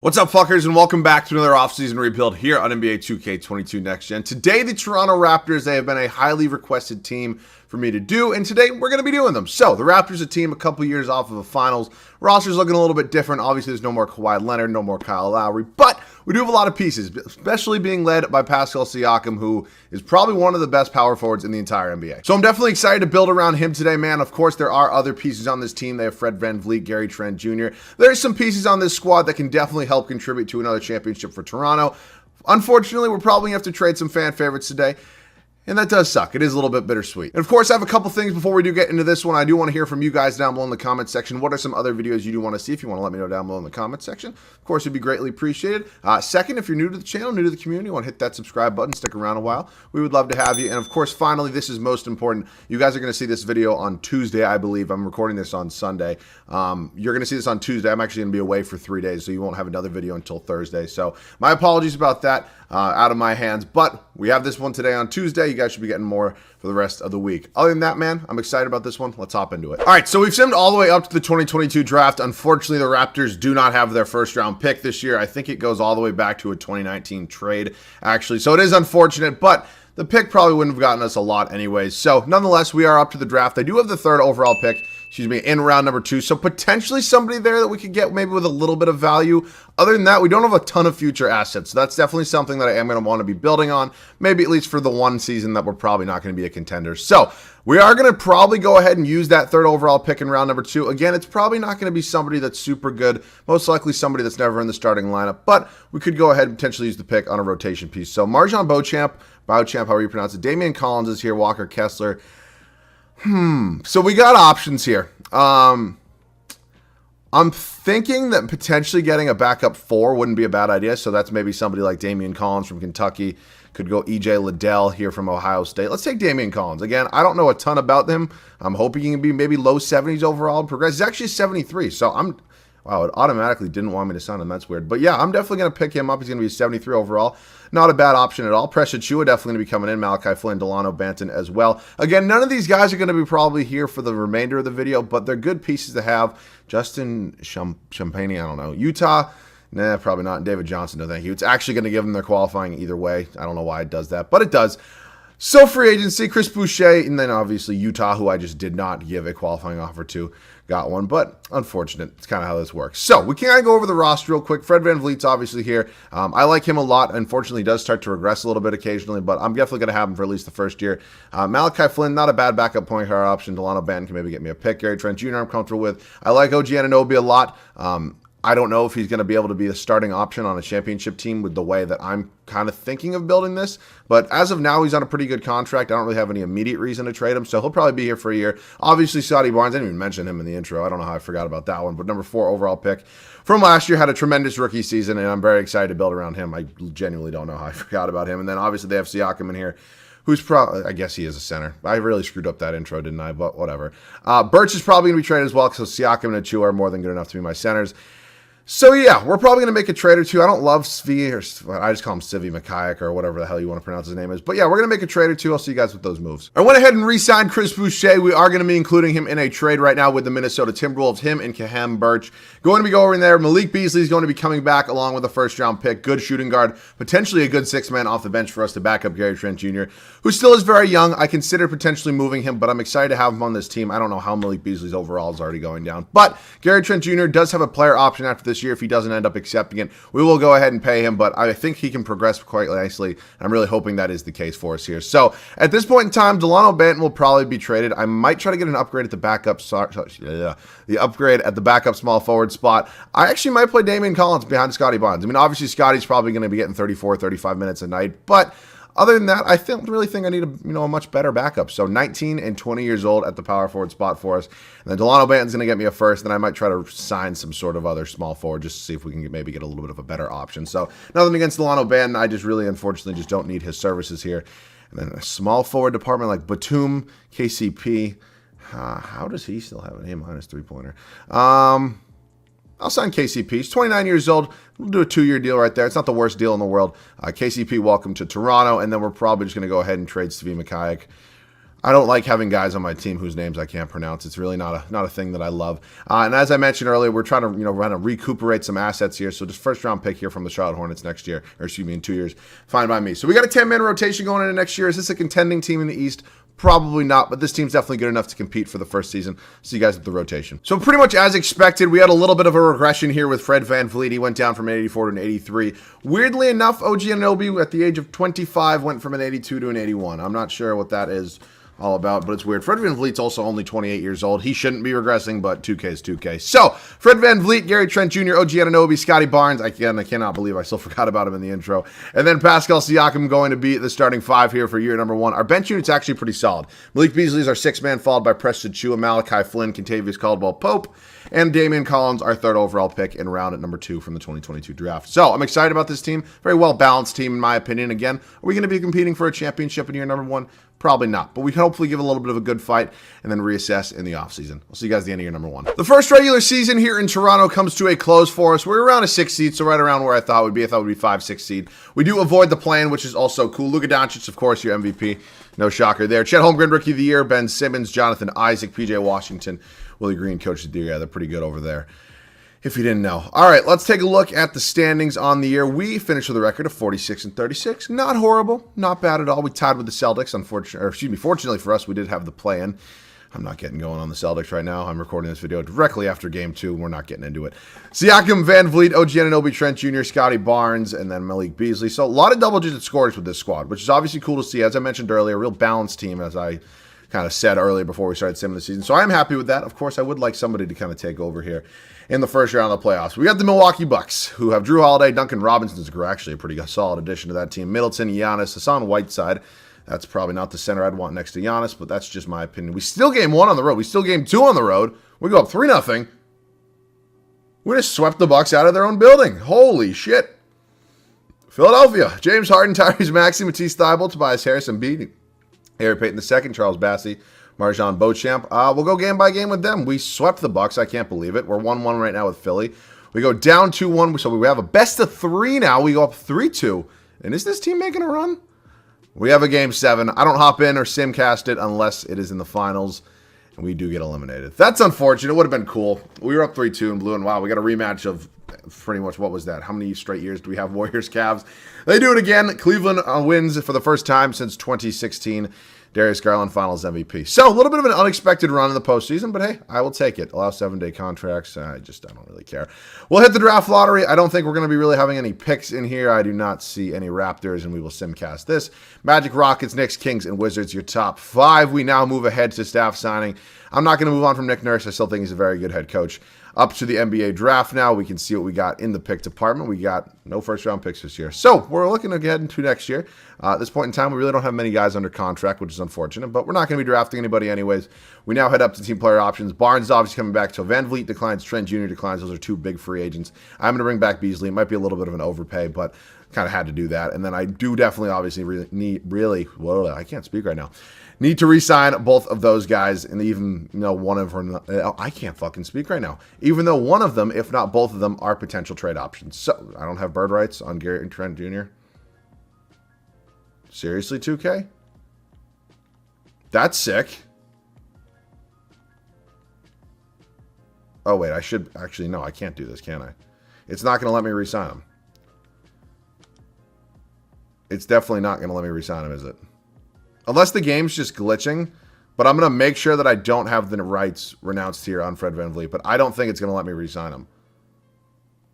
What's up, fuckers, and welcome back to another offseason rebuild here on NBA 2K22 Next Gen. Today, the Toronto Raptors, they have been a highly requested team for me to do, and today we're going to be doing them. So, the Raptors, a team a couple years off of the finals. Roster's looking a little bit different. Obviously, there's no more Kawhi Leonard, no more Kyle Lowry, but we do have a lot of pieces, especially being led by Pascal Siakam, who is probably one of the best power forwards in the entire NBA. So I'm definitely excited to build around him today, man. Of course, there are other pieces on this team. They have Fred VanVleet, Gary Trent Jr. There's some pieces on this squad that can definitely help contribute to another championship for Toronto. Unfortunately, we're probably going to have to trade some fan favorites today. And that does suck. It is a little bit bittersweet. And of course, I have a couple things before we do get into this one. I do want to hear from you guys down below in the comment section. What are some other videos you do want to see? If you want to let me know down below in the comment section, of course, it'd be greatly appreciated. Second, if you're new to the channel, new to the community, want to hit that subscribe button, stick around a while. We would love to have you. And of course, finally, this is most important. You guys are going to see this video on Tuesday, I believe. I'm recording this on Sunday. You're going to see this on Tuesday. I'm actually going to be away for 3 days, so you won't have another video until Thursday. So my apologies about that. Out of my hands, but we have this one today on Tuesday. You guys should be getting more for the rest of the week. Other than that, man, I'm excited about this one. Let's hop into it. All right, so we've simmed all the way up to the 2022 draft. Unfortunately, the Raptors do not have their first round pick this year. I think it goes all the way back to a 2019 trade, actually. So it is unfortunate, but the pick probably wouldn't have gotten us a lot anyways. So nonetheless, we are up to the draft. I do have the third overall pick, in round number 2. So potentially somebody there that we could get maybe with a little bit of value. Other than that, we don't have a ton of future assets. So that's definitely something that I am going to want to be building on, maybe at least for the one season that we're probably not going to be a contender. So we are going to probably go ahead and use that third overall pick in round number 2. Again, it's probably not going to be somebody that's super good, most likely somebody that's never in the starting lineup, but we could go ahead and potentially use the pick on a rotation piece. So Marjon Beauchamp, however you pronounce it, Damian Collins is here, Walker Kessler. So we got options here. I'm thinking that potentially getting a backup 4 wouldn't be a bad idea. So that's maybe somebody like Damian Collins from Kentucky. Could go EJ Liddell here from Ohio State. Let's take Damian Collins. Again, I don't know a ton about him. I'm hoping he can be maybe low 70s overall and progress. He's actually 73. So wow, it automatically didn't want me to sign him. That's weird. But yeah, I'm definitely going to pick him up. He's going to be 73 overall. Not a bad option at all. Precious Chua definitely going to be coming in. Malachi Flynn, Delano Banton as well. Again, none of these guys are going to be probably here for the remainder of the video, but they're good pieces to have. Justin Champagne, I don't know. Utah, nah, probably not. And David Johnson, no thank you. It's actually going to give them their qualifying either way. I don't know why it does that, but it does. So free agency, Chris Boucher, and then obviously Utah, who I just did not give a qualifying offer to, got one, but unfortunate. It's kind of how this works. So we can go over the roster real quick. Fred VanVleet's obviously here. I like him a lot. Unfortunately, he does start to regress a little bit occasionally, but I'm definitely going to have him for at least the first year. Malachi Flynn, not a bad backup point guard option. Delano Banton can maybe get me a pick. Gary Trent Jr. I'm comfortable with. I like OG Anunoby a lot. I don't know if he's going to be able to be a starting option on a championship team with the way that I'm kind of thinking of building this. But as of now, he's on a pretty good contract. I don't really have any immediate reason to trade him, so he'll probably be here for a year. Obviously, Scotty Barnes, I didn't even mention him in the intro. I don't know how I forgot about that one. But number 4 overall pick from last year, had a tremendous rookie season, and I'm very excited to build around him. I genuinely don't know how I forgot about him. And then obviously they have Siakam in here, who's probably, I guess he is a center. I really screwed up that intro, didn't I? But whatever. Birch is probably going to be traded as well, because Siakam and Achua are more than good enough to be my centers. So yeah, we're probably going to make a trade or two. I don't love Svi, or I just call him Sivi Mikhaik or whatever the hell you want to pronounce his name is. But yeah, we're going to make a trade or two. I'll see you guys with those moves. I went ahead and re-signed Chris Boucher. We are going to be including him in a trade right now with the Minnesota Timberwolves, him and Khem Birch. Going to be going in there. Malik Beasley is going to be coming back along with a first-round pick. Good shooting guard. Potentially a good 6-man off the bench for us to back up Gary Trent Jr., who still is very young. I consider potentially moving him, but I'm excited to have him on this team. I don't know how Malik Beasley's overall is already going down. But Gary Trent Jr. does have a player option after this year if he doesn't end up accepting it. We will go ahead and pay him, but I think he can progress quite nicely. I'm really hoping that is the case for us here. So at this point in time, Delano Banton will probably be traded. I might try to get an upgrade at the backup, the upgrade at the backup small forward spot. I actually might play Damian Collins behind Scotty Barnes. I mean, obviously Scotty's probably going to be getting 34, 35 minutes a night, but other than that, I really think I need a much better backup. So 19 and 20 years old at the power forward spot for us. And then Delano Banton's going to get me a first. Then I might try to sign some sort of other small forward just to see if we can maybe get a little bit of a better option. So nothing against Delano Banton. I just really, unfortunately, just don't need his services here. And then a small forward department like Batum, KCP. How does he still have an A- three-pointer? I'll sign KCP. He's 29 years old. We'll do a 2-year deal right there. It's not the worst deal in the world. KCP, welcome to Toronto. And then we're probably just going to go ahead and trade Svi Mikhaik. I don't like having guys on my team whose names I can't pronounce. It's really not a thing that I love. And as I mentioned earlier, we're trying to recuperate some assets here. So just first round pick here from the Charlotte Hornets next year, or excuse me, in 2 years. Fine by me. So we got a 10-man rotation going into next year. Is this a contending team in the East? Probably not, but this team's definitely good enough to compete for the first season. See you guys at the rotation. So pretty much as expected, we had a little bit of a regression here with Fred VanVleet. He went down from an 84 to an 83. Weirdly enough, OG Anunoby at the age of 25 went from an 82 to an 81. I'm not sure what that is all about, but it's weird. Fred VanVleet's also only 28 years old. He shouldn't be regressing, but 2K is 2K. So, Fred VanVleet, Gary Trent Jr., OG Anunoby, Scotty Barnes. I cannot believe I still forgot about him in the intro. And then Pascal Siakam going to be the starting 5 here for year number 1. Our bench unit's actually pretty solid. Malik Beasley's our 6th man, followed by Preston Chua, Malachi Flynn, Kentavious Caldwell-Pope, and Damian Collins, our 3rd overall pick in round at number 2 from the 2022 draft. So, I'm excited about this team. Very well-balanced team, in my opinion. Again, are we going to be competing for a championship in year number 1? Probably not, but we can hopefully give a little bit of a good fight and then reassess in the offseason. We'll see you guys at the end of year number 1. The first regular season here in Toronto comes to a close for us. We're around a 6 seed, so right around where I thought it would be. I thought it would be 5-6 seed. We do avoid the play-in, which is also cool. Luka Doncic, of course, your MVP. No shocker there. Chet Holmgren, Rookie of the Year. Ben Simmons, Jonathan Isaac, PJ Washington, Willie Green, Coach of the Year. Yeah, they're pretty good over there, if you didn't know. All right, let's take a look at the standings on the year. We finished with a record of 46-36. Not horrible, not bad at all. We tied with the Celtics. Fortunately for us, we did have the play-in. I'm not getting going on the Celtics right now. I'm recording this video directly after Game 2. We're not getting into it. Siakam, VanVleet, OG Anunoby, Trent Jr., Scotty Barnes, and then Malik Beasley. So a lot of double-digit scores with this squad, which is obviously cool to see. As I mentioned earlier, a real balanced team, as I kind of said earlier before we started simming the season. So I'm happy with that. Of course, I would like somebody to kind of take over here in the first round of the playoffs. We got the Milwaukee Bucks, who have Drew Holiday, Duncan Robinson's actually a pretty solid addition to that team. Middleton, Giannis, Hassan Whiteside. That's probably not the center I'd want next to Giannis, but that's just my opinion. We still game 1 on the road. We still game 2 on the road. We go up 3-0. We just swept the Bucks out of their own building. Holy shit. Philadelphia. James Harden, Tyrese Maxey, Matisse Thybulle, Tobias Harris, and Embiid. Gary Payton II, Charles Bassey, Marjan Beauchamp. We'll go game by game with them. We swept the Bucks. I can't believe it. We're 1-1 right now with Philly. We go down 2-1, so we have a best of 3 now. We go up 3-2. And is this team making a run? We have a game 7. I don't hop in or simcast it unless it is in the finals, and we do get eliminated. That's unfortunate. It would have been cool. We were up 3-2 and blew, and wow, we got a rematch of pretty much, what was that? How many straight years do we have? Warriors, Cavs. They do it again. Cleveland wins for the first time since 2016. Darius Garland, Finals MVP. So, a little bit of an unexpected run in the postseason, but hey, I will take it. Allow 7-day contracts. I don't really care. We'll hit the draft lottery. I don't think we're going to be really having any picks in here. I do not see any Raptors, and we will simcast this. Magic, Rockets, Knicks, Kings, and Wizards, your top 5. We now move ahead to staff signing. I'm not going to move on from Nick Nurse. I still think he's a very good head coach. Up to the NBA draft now. We can see what we got in the pick department. We got no first-round picks this year. So, we're looking ahead into next year. At this point in time, we really don't have many guys under contract, which is unfortunate, but we're not going to be drafting anybody anyways. We now head up to team player options. Barnes is obviously coming back, so VanVleet declines, Trent Jr. declines. Those are 2 big free agents. I'm going to bring back Beasley. It might be a little bit of an overpay, but kind of had to do that. And then I do definitely obviously I can't speak right now. Need to re-sign both of those guys, and even one of them, I can't fucking speak right now. Even though one of them, if not both of them, are potential trade options. So I don't have bird rights on Garrett and Trent Jr. Seriously, 2K? That's sick. Oh wait, I should actually no, I can't do this, can I? It's not going to let me re-sign him. It's definitely not going to let me re-sign him, is it? Unless the game's just glitching, but I'm going to make sure that I don't have the rights renounced here on Fred VanVleet, but I don't think it's going to let me re-sign him.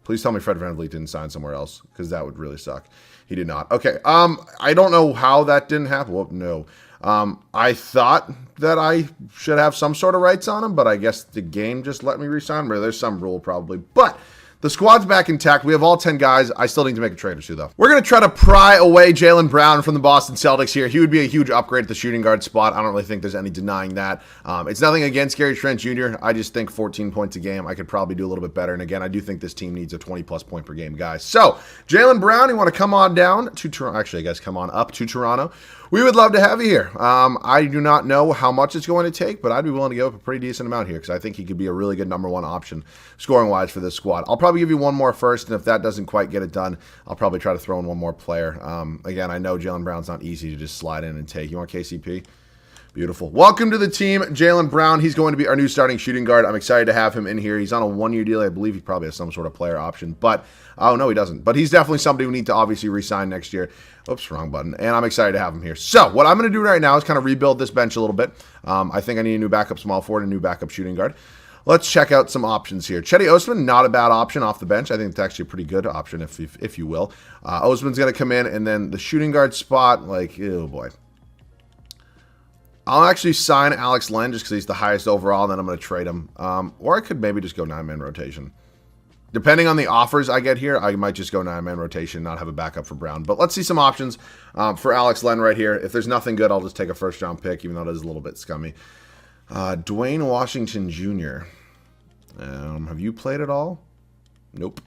Please tell me Fred VanVleet didn't sign somewhere else, because that would really suck. He did not. Okay, I don't know how that didn't happen. Well, no. I thought that I should have some sort of rights on him, but I guess the game just let me re-sign him, or there's some rule probably. But the squad's back intact. We have all 10 guys. I still need to make a trade or two, though. We're going to try to pry away Jaylen Brown from the Boston Celtics here. He would be a huge upgrade at the shooting guard spot. I don't really think there's any denying that. It's nothing against Gary Trent Jr. I just think 14 points a game, I could probably do a little bit better. And again, I do think this team needs a 20-plus point per game guy. So, Jaylen Brown, you want to come on down to Toronto? Actually, I guess come on up to Toronto. We would love to have you here. I do not know how much it's going to take, but I'd be willing to give up a pretty decent amount here because I think he could be a really good number 1 option scoring-wise for this squad. I'll probably give you one more first, and if that doesn't quite get it done, I'll probably try to throw in one more player. Again, I know Jaylen Brown's not easy to just slide in and take. You want KCP? Beautiful. Welcome to the team, Jaylen Brown. He's going to be our new starting shooting guard. I'm excited to have him in here. He's on a one-year deal. I believe he probably has some sort of player option, but oh, no, he doesn't. But he's definitely somebody we need to obviously re-sign next year. Oops, wrong button. And I'm excited to have him here. So what I'm going to do right now is kind of rebuild this bench a little bit. I think I need a new backup small forward and a new backup shooting guard. Let's check out some options here. Cedi Osman, not a bad option off the bench. I think it's actually a pretty good option, if you will. Osman's going to come in, and then the shooting guard spot, like, oh boy. I'll actually sign Alex Len just because he's the highest overall, and then I'm going to trade him. Or I could maybe just go 9-man rotation. Depending on the offers I get here, I might just go 9-man rotation, not have a backup for Brown. But let's see some options for Alex Len right here. If there's nothing good, I'll just take a first-round pick, even though it is a little bit scummy. Dwayne Washington Jr. Have you played at all? Nope.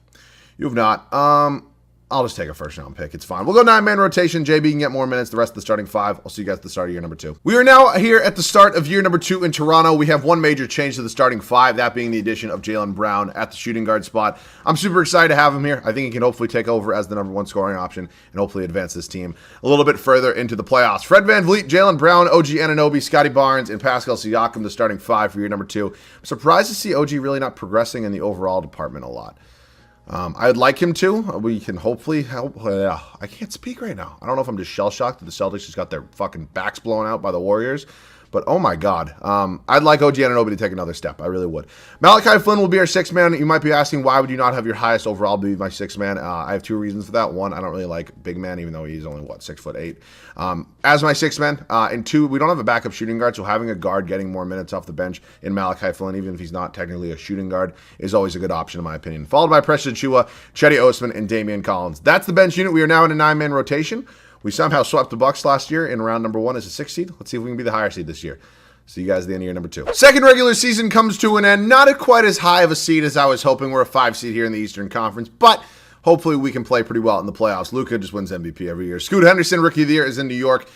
You have not. I'll just take a first-round pick. It's fine. We'll go 9-man rotation. JB can get more minutes. The rest of the starting 5. I'll see you guys at the start of year number 2. We are now here at the start of year number 2 in Toronto. We have one major change to the starting 5, that being the addition of Jaylen Brown at the shooting guard spot. I'm super excited to have him here. I think he can hopefully take over as the number 1 scoring option and hopefully advance this team a little bit further into the playoffs. Fred VanVleet, Jaylen Brown, OG Anunoby, Scotty Barnes, and Pascal Siakam, the starting 5 for year number 2. I'm surprised to see OG really not progressing in the overall department a lot. I'd like him to. We can hopefully help. I can't speak right now. I don't know if I'm just shell-shocked that the Celtics just got their fucking backs blown out by the Warriors. But, oh, my God. I'd like OG Anunoby to take another step. I really would. Malachi Flynn will be our 6th man. You might be asking, why would you not have your highest overall be my 6th man? I have 2 reasons for that. 1, I don't really like big man, even though he's only, 6'8". As my 6th man. And 2, we don't have a backup shooting guard, so having a guard getting more minutes off the bench in Malachi Flynn, even if he's not technically a shooting guard, is always a good option, in my opinion. Followed by Precious Achiuwa, Cedi Osman, and Damian Collins. That's the bench unit. We are now in a 9-man rotation. We somehow swept the Bucks last year in round number 1 as a 6th seed. Let's see if we can be the higher seed this year. See you guys at the end of year number 2. Second regular season comes to an end. Not quite as high of a seed as I was hoping. We're a 5 seed here in the Eastern Conference, but hopefully we can play pretty well in the playoffs. Luka just wins MVP every year. Scoot Henderson, Rookie of the Year, is in New York.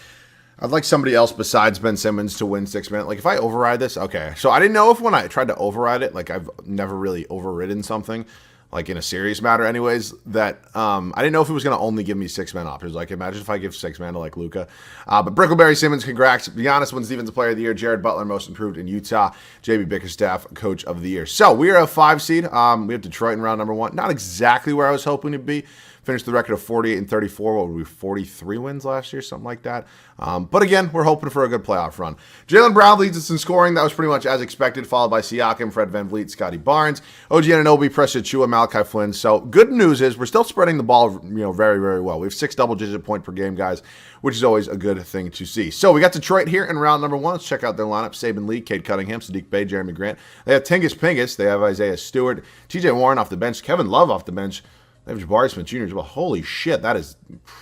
I'd like somebody else besides Ben Simmons to win 6 man. Like, if I override this, okay. So I didn't know if when I tried to override it, like I've never really overridden something, like in a serious matter anyways, that I didn't know if it was going to only give me 6-man options. Like, imagine if I give 6-man to, like, Luka. But Brickleberry Simmons, congrats. Giannis wins Defensive Player of the Year. Jared Butler, Most Improved in Utah. JB Bickerstaff, Coach of the Year. So, we are a 5 seed. We have Detroit in round number 1. Not exactly where I was hoping to be. Finished the record of 48-34. What were we, 43 wins last year? Something like that. But again, we're hoping for a good playoff run. Jaylen Brown leads us in scoring. That was pretty much as expected, followed by Siakam, Fred VanVleet, Scotty Barnes, OG Anunoby, Precious Achiuwa, Malachi Flynn. So good news is we're still spreading the ball, very, very well. We have 6 double-digit point per game guys, which is always a good thing to see. So we got Detroit here in round number 1. Let's check out their lineup. Saban Lee, Cade Cunningham, Sadiq Bey, Jeremy Grant. They have Tingus Pingus. They have Isaiah Stewart, TJ Warren off the bench, Kevin Love off the bench. They have Jabari Smith Jr. Well, holy shit, that is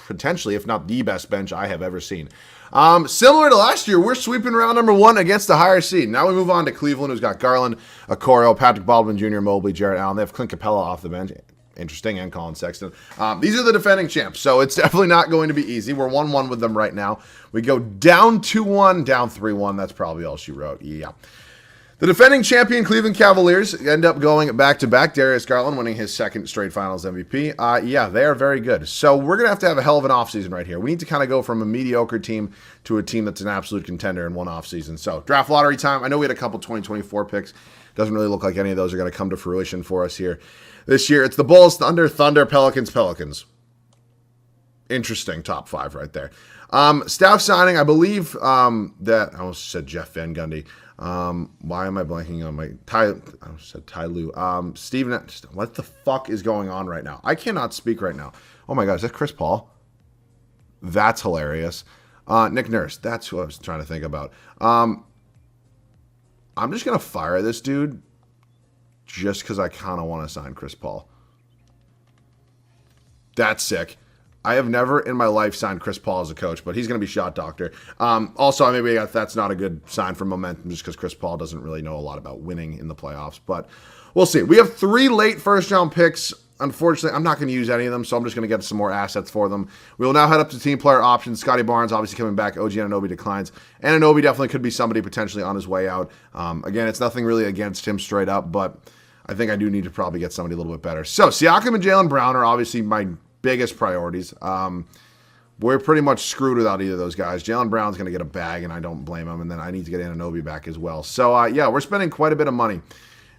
potentially, if not the best bench I have ever seen. Similar to last year, we're sweeping round number 1 against the higher seed. Now we move on to Cleveland, who's got Garland, Okoro, Patrick Baldwin Jr., Mobley, Jarrett Allen. They have Clint Capella off the bench. Interesting, and Colin Sexton. These are the defending champs, so it's definitely not going to be easy. We're 1-1 with them right now. We go down 2-1, down 3-1. That's probably all she wrote. Yeah. The defending champion Cleveland Cavaliers end up going back-to-back. Darius Garland winning his 2nd straight finals MVP. Yeah, they are very good. So we're going to have a hell of an offseason right here. We need to kind of go from a mediocre team to a team that's an absolute contender in one offseason. So draft lottery time. I know we had a couple 2024 picks. Doesn't really look like any of those are going to come to fruition for us here this year. It's the Bulls, Thunder, Pelicans. Interesting top 5 right there. Staff signing, I believe that I almost said Jeff Van Gundy. Why am I blanking on my I said Ty Lue. Steven, what the fuck is going on right now? I cannot speak right now. Oh my God, is that Chris Paul? That's hilarious. Nick Nurse, that's who I was trying to think about. I'm just gonna fire this dude just because I kind of want to sign Chris Paul. That's sick. I have never in my life signed Chris Paul as a coach, but he's going to be shot doctor. Also, maybe that's not a good sign for momentum just because Chris Paul doesn't really know a lot about winning in the playoffs, but we'll see. We have 3 late first-round picks. Unfortunately, I'm not going to use any of them, so I'm just going to get some more assets for them. We will now head up to team player options. Scotty Barnes obviously coming back. OG Anunoby declines. Anunoby definitely could be somebody potentially on his way out. Again, it's nothing really against him straight up, but I think I do need to probably get somebody a little bit better. So Siakam and Jaylen Brown are obviously my biggest priorities. we're pretty much screwed without either of those guys. Jaylen Brown's going to get a bag, and I don't blame him. And then I need to get Anunoby back as well. So, yeah, we're spending quite a bit of money in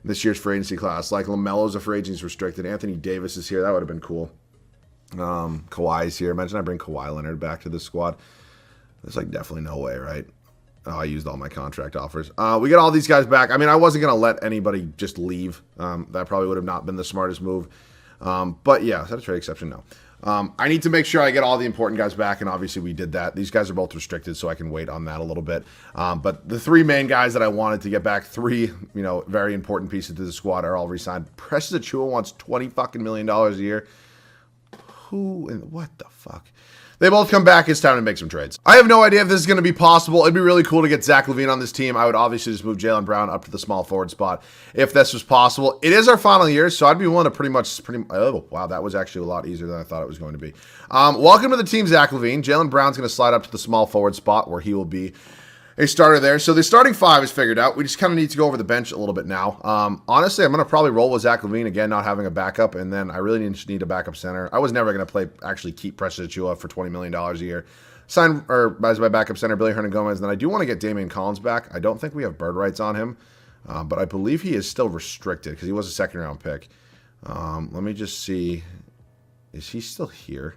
this year's free agency class. Like, LaMelo's a free agent, he's restricted. Anthony Davis is here. That would have been cool. Kawhi's here. Imagine I bring Kawhi Leonard back to this squad. There's, like, definitely no way, right? Oh, I used all my contract offers. We get all these guys back. I mean, I wasn't going to let anybody just leave. That probably would have not been the smartest move. But, yeah, is that a trade exception? No. I need to make sure I get all the important guys back, and obviously we did that. These guys are both restricted, so I can wait on that a little bit. But the three main guys that I wanted to get back, three, very important pieces to the squad are all re-signed. Precious Achiuwa wants $20 million a year. Who and what the fuck? They both come back. It's time to make some trades. I have no idea if this is going to be possible. It'd be really cool to get Zach LaVine on this team. I would obviously just move Jaylen Brown up to the small forward spot if this was possible. It is our final year, so I'd be willing to oh, wow, that was actually a lot easier than I thought it was going to be. Welcome to the team, Zach LaVine. Jaylen Brown's going to slide up to the small forward spot where he will be a starter there. So the starting five is figured out. We just kind of need to go over the bench a little bit now. Honestly, I'm going to probably roll with Zach LaVine again, not having a backup, and then I really need a backup center. I was never going to actually keep Precious Achiuwa for $20 million a year. Sign as my backup center, Billy Hernangomez, and then I do want to get Damian Collins back. I don't think we have bird rights on him, but I believe he is still restricted because he was a second-round pick. Let me just see. Is he still here?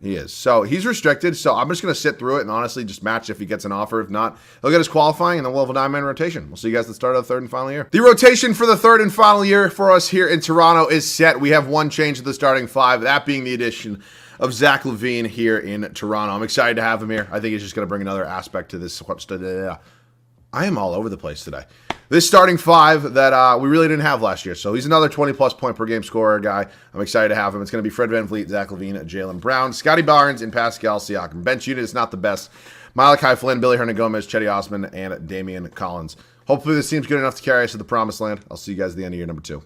He is. So he's restricted, so I'm just going to sit through it and honestly just match if he gets an offer. If not, he'll get his qualifying, and then we'll have a 9-man rotation. We'll see you guys at the start of the third and final year. The rotation for the third and final year for us here in Toronto is set. We have one change to the starting five, that being the addition of Zach LaVine here in Toronto. I'm excited to have him here. I think he's just going to bring another aspect to this. I am all over the place today. This starting five that we really didn't have last year. So he's another 20-plus point per game scorer guy. I'm excited to have him. It's going to be Fred VanVleet, Zach LaVine, Jaylen Brown, Scotty Barnes, and Pascal Siakam. Bench unit is not the best. Malachi Flynn, Billy Hernangomez, Cedi Osman, and Damian Collins. Hopefully this team's good enough to carry us to the promised land. I'll see you guys at the end of year number 2.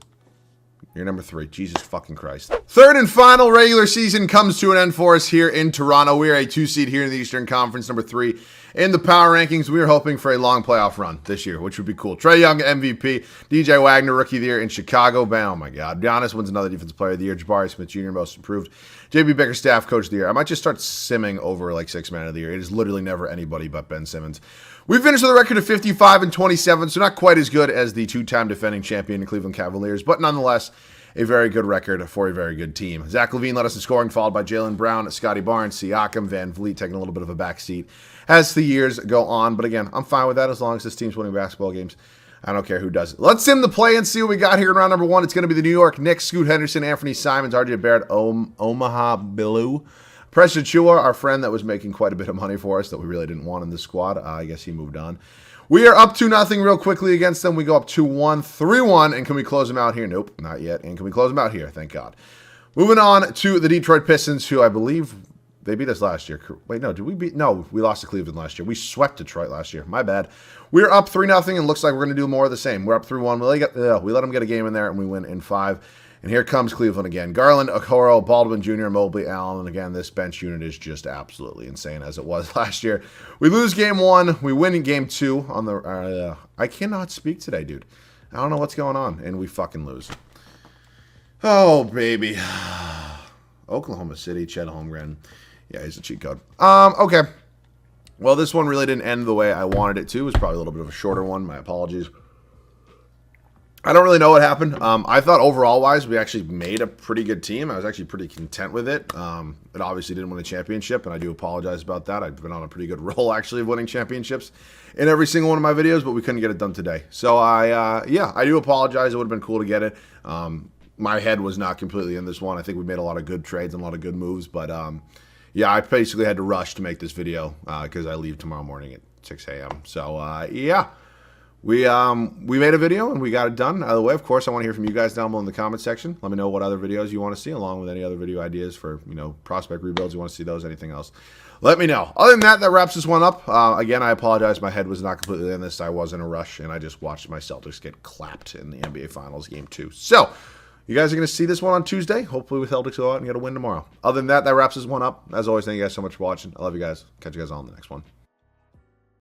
Year number 3. Jesus fucking Christ. Third and final regular season comes to an end for us here in Toronto. We are a 2 seed here in the Eastern Conference, number 3 in the power rankings. We are hoping for a long playoff run this year, which would be cool. Trae Young, MVP. DJ Wagner, Rookie of the Year in Chicago. Oh my God. Giannis wins another Defensive Player of the Year. Jabari Smith Jr., Most Improved. JB Bickerstaff, Coach of the Year. I might just start simming over like 6th Man of the Year. It is literally never anybody but Ben Simmons. We finished with a record of 55-27, so not quite as good as the 2-time defending champion Cleveland Cavaliers, but nonetheless, a very good record for a very good team. Zach LaVine led us in scoring, followed by Jaylen Brown, Scotty Barnes, Siakam, VanVleet taking a little bit of a backseat as the years go on. But again, I'm fine with that as long as this team's winning basketball games. I don't care who does it. Let's sim the play and see what we got here in round number 1. It's going to be the New York Knicks, Scoot Henderson, Anthony Simons, RJ Barrett, Omaha Billu. Precious Achiuwa, our friend that was making quite a bit of money for us that we really didn't want in this squad. I guess he moved on. We are up 2-0 real quickly against them. We go up 2-1, 3-1, and can we close them out here? Nope, not yet. And can we close them out here? Thank God. Moving on to the Detroit Pistons, who I believe they beat us last year. Wait, no, did we beat? No, we lost to Cleveland last year. We swept Detroit last year. My bad. We're up 3-0, and looks like we're going to do more of the same. We're up 3-1. We let them get a game in there, and we win in 5. And here comes Cleveland again. Garland, Okoro, Baldwin Jr., Mobley, Allen. And again, this bench unit is just absolutely insane as it was last year. We lose game 1. We win in game 2 on the... I cannot speak today, dude. I don't know what's going on. And we fucking lose. Oh, baby. Oklahoma City, Chet Holmgren. Yeah, he's a cheat code. Okay. Well, this one really didn't end the way I wanted it to. It was probably a little bit of a shorter one. My apologies. I don't really know what happened. I thought overall-wise, we actually made a pretty good team. I was actually pretty content with it. It obviously didn't win the championship, and I do apologize about that. I've been on a pretty good roll, actually, of winning championships in every single one of my videos, but we couldn't get it done today. So, I do apologize. It would have been cool to get it. My head was not completely in this one. I think we made a lot of good trades and a lot of good moves, but, yeah, I basically had to rush to make this video because I leave tomorrow morning at 6 a.m. So, yeah. We made a video and we got it done. Out of the way, of course, I want to hear from you guys down below in the comment section. Let me know what other videos you want to see, along with any other video ideas for, prospect rebuilds. You want to see those, anything else. Let me know. Other than that, that wraps this one up. Again, I apologize. My head was not completely in this. I was in a rush, and I just watched my Celtics get clapped in the NBA Finals Game 2. So, you guys are going to see this one on Tuesday. Hopefully, with Celtics go out and get a win tomorrow. Other than that, that wraps this one up. As always, thank you guys so much for watching. I love you guys. Catch you guys all in the next one.